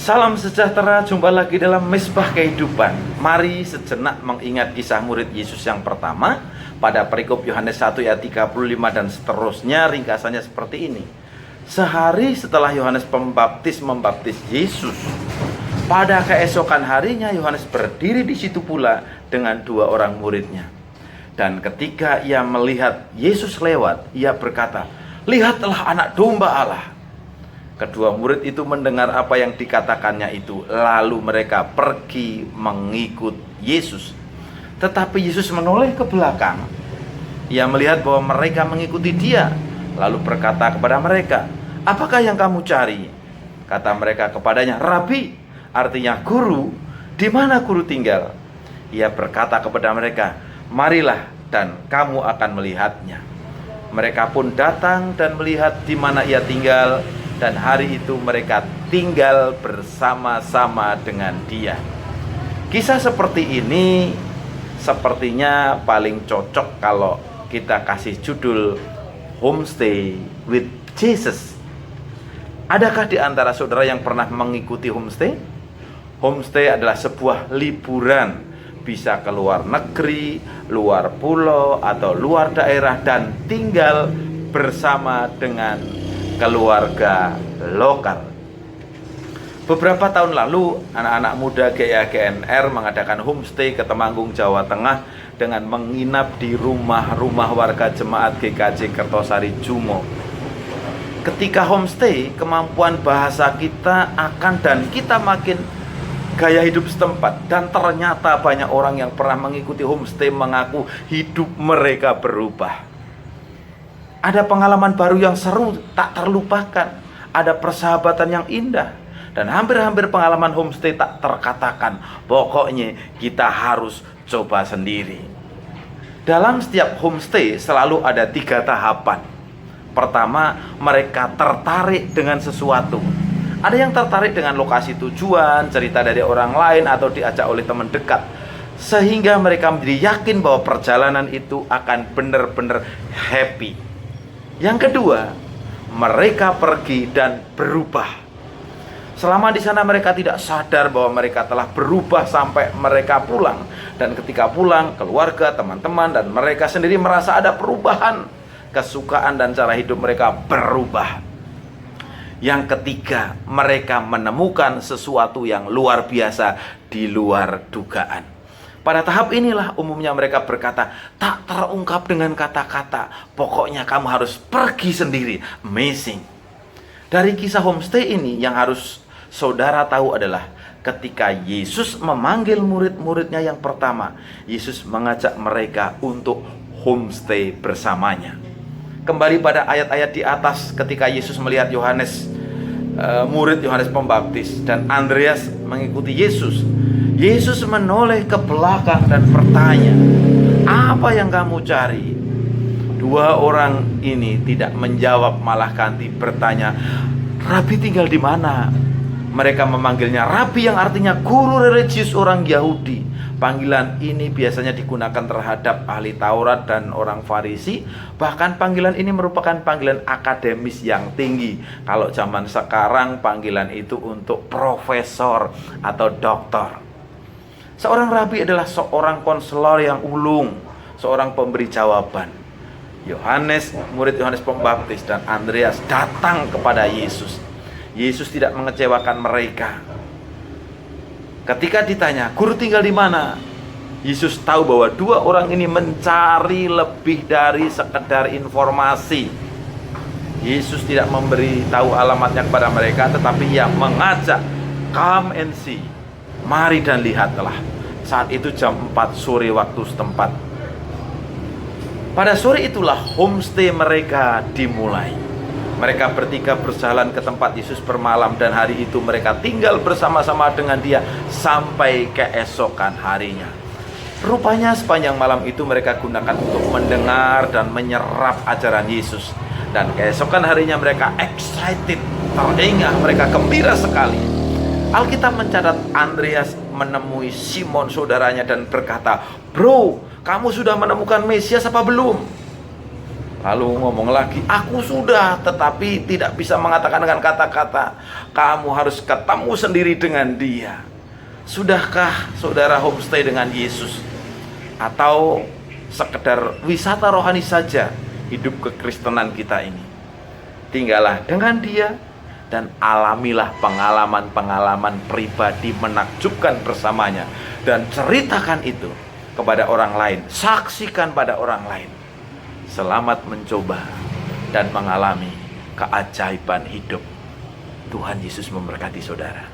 Salam sejahtera, jumpa lagi dalam Misbah Kehidupan. Mari sejenak mengingat kisah murid Yesus yang pertama pada perikop Yohanes 1 ayat 35 dan seterusnya. Ringkasannya seperti ini. Sehari setelah Yohanes Pembaptis membaptis Yesus, pada keesokan harinya Yohanes berdiri di situ pula dengan dua orang muridnya. Dan ketika ia melihat Yesus lewat, ia berkata, "Lihatlah anak domba Allah." Kedua murid itu mendengar apa yang dikatakannya itu, lalu mereka pergi mengikut Yesus. Tetapi Yesus menoleh ke belakang. Ia melihat bahwa mereka mengikuti dia, lalu berkata kepada mereka, "Apakah yang kamu cari?" Kata mereka kepadanya, "Rabi," artinya guru, "di mana guru tinggal?" Ia berkata kepada mereka, "Marilah dan kamu akan melihatnya." Mereka pun datang dan melihat di mana ia tinggal, dan hari itu mereka tinggal bersama-sama dengan dia. Kisah seperti ini sepertinya paling cocok kalau kita kasih judul Homestay with Jesus. Adakah di antara saudara yang pernah mengikuti homestay? Homestay adalah sebuah liburan, bisa ke luar negeri, luar pulau, atau luar daerah, dan tinggal bersama dengan keluarga lokal. Beberapa tahun lalu, anak-anak muda GAGNR mengadakan homestay ke Temanggung, Jawa Tengah dengan menginap di rumah-rumah warga jemaat GKJ Kertosari Jumo. Ketika homestay, kemampuan bahasa kita akan dan kita makin gaya hidup setempat, dan ternyata banyak orang yang pernah mengikuti homestay mengaku hidup mereka berubah. Ada pengalaman baru yang seru tak terlupakan, ada persahabatan yang indah, dan hampir-hampir pengalaman homestay tak terkatakan. Pokoknya kita harus coba sendiri. Dalam setiap homestay selalu ada 3 tahapan. Pertama, mereka tertarik dengan sesuatu. Ada yang tertarik dengan lokasi tujuan, cerita dari orang lain, atau diajak oleh teman dekat, sehingga mereka menjadi yakin bahwa perjalanan itu akan benar-benar happy. Yang kedua, mereka pergi dan berubah. Selama di sana mereka tidak sadar bahwa mereka telah berubah sampai mereka pulang. Dan ketika pulang, keluarga, teman-teman, dan mereka sendiri merasa ada perubahan. Kesukaan dan cara hidup mereka berubah. Yang ketiga, mereka menemukan sesuatu yang luar biasa di luar dugaan. Pada tahap inilah umumnya mereka berkata, tak terungkap dengan kata-kata, pokoknya kamu harus pergi sendiri. Amazing. Dari kisah homestay ini yang harus saudara tahu adalah ketika Yesus memanggil murid-muridnya yang pertama, Yesus mengajak mereka untuk homestay bersamanya. Kembali pada ayat-ayat di atas, ketika Yesus melihat murid Yohanes Pembaptis dan Andreas mengikuti Yesus, Yesus menoleh ke belakang dan bertanya, "Apa yang kamu cari?" Dua orang ini tidak menjawab, malah ganti bertanya, "Rabi tinggal di mana?" Mereka memanggilnya Rabi, yang artinya guru religius orang Yahudi. Panggilan ini biasanya digunakan terhadap ahli Taurat dan orang Farisi. Bahkan panggilan ini merupakan panggilan akademis yang tinggi. Kalau zaman sekarang panggilan itu untuk profesor atau doktor. Seorang rabi adalah seorang konselor yang ulung, seorang pemberi jawaban. Murid Yohanes Pembaptis dan Andreas datang kepada Yesus. Yesus tidak mengecewakan mereka. Ketika ditanya, "Guru tinggal di mana?" Yesus tahu bahwa dua orang ini mencari lebih dari sekedar informasi. Yesus tidak memberi tahu alamatnya kepada mereka, tetapi ia mengajak, "Come and see." Mari dan lihatlah. Saat itu jam 4 sore waktu setempat. Pada sore itulah homestay mereka dimulai. Mereka bertiga berjalan ke tempat Yesus bermalam, dan hari itu mereka tinggal bersama-sama dengan dia sampai keesokan harinya. Rupanya sepanjang malam itu mereka gunakan untuk mendengar dan menyerap ajaran Yesus. Dan keesokan harinya mereka excited, terengah, mereka gembira sekali. Alkitab mencatat Andreas menemui Simon saudaranya dan berkata, "Bro, kamu sudah menemukan Mesias apa belum?" Lalu ngomong lagi, aku sudah, tetapi tidak bisa mengatakan dengan kata-kata. Kamu harus ketemu sendiri dengan dia. Sudahkah saudara homestay dengan Yesus? Atau sekedar wisata rohani saja hidup kekristenan kita ini? Tinggallah dengan dia dan alamilah pengalaman-pengalaman pribadi menakjubkan bersamanya. Dan ceritakan itu kepada orang lain, saksikan pada orang lain. Selamat mencoba dan mengalami keajaiban hidup. Tuhan Yesus memberkati saudara.